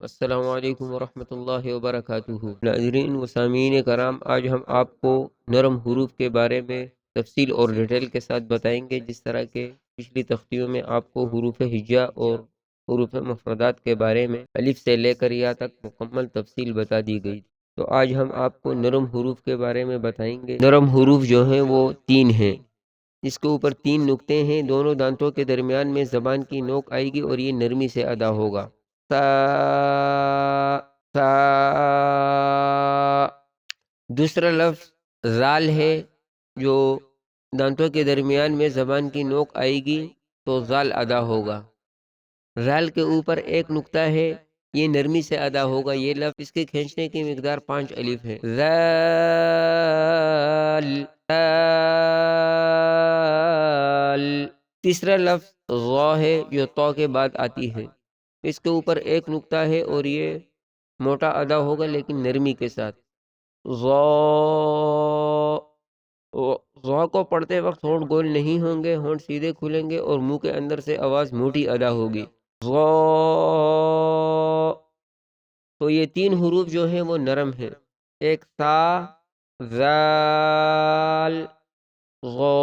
السلام علیکم ورحمۃ اللہ وبرکاتہ۔ ناظرین و سامعین کرام، آج ہم آپ کو نرم حروف کے بارے میں تفصیل اور ڈیٹیل کے ساتھ بتائیں گے، جس طرح کے پچھلی تختیوں میں آپ کو حروف ہجا اور حروف مفردات کے بارے میں الف سے لے کر یا تک مکمل تفصیل بتا دی گئی۔ تو آج ہم آپ کو نرم حروف کے بارے میں بتائیں گے۔ نرم حروف جو ہیں وہ 3 ہیں۔ اس کے اوپر 3 نقطے ہیں، دونوں دانتوں کے درمیان میں زبان کی نوک آئے گی اور یہ نرمی سے ادا ہوگا۔ تا تا۔ دوسرا لفظ زال ہے، جو دانتوں کے درمیان میں زبان کی نوک آئے گی تو زال ادا ہوگا۔ زال کے اوپر ایک نقطہ ہے، یہ نرمی سے ادا ہوگا۔ یہ لفظ اس کے کھینچنے کی مقدار 5 الف ہے۔ زال زال۔ تیسرا لفظ غا ہے، جو تو کے بعد آتی ہے۔ اس کے اوپر ایک نقطہ ہے اور یہ موٹا ادا ہوگا لیکن نرمی کے ساتھ۔ غا۔ غا کو پڑھتے وقت ہونٹ گول نہیں ہوں گے، ہونٹ سیدھے کھلیں گے اور منہ کے اندر سے آواز موٹی ادا ہوگی۔ غا۔ تو یہ 3 حروف جو ہیں وہ نرم ہیں۔ ایک تا، زال، غا۔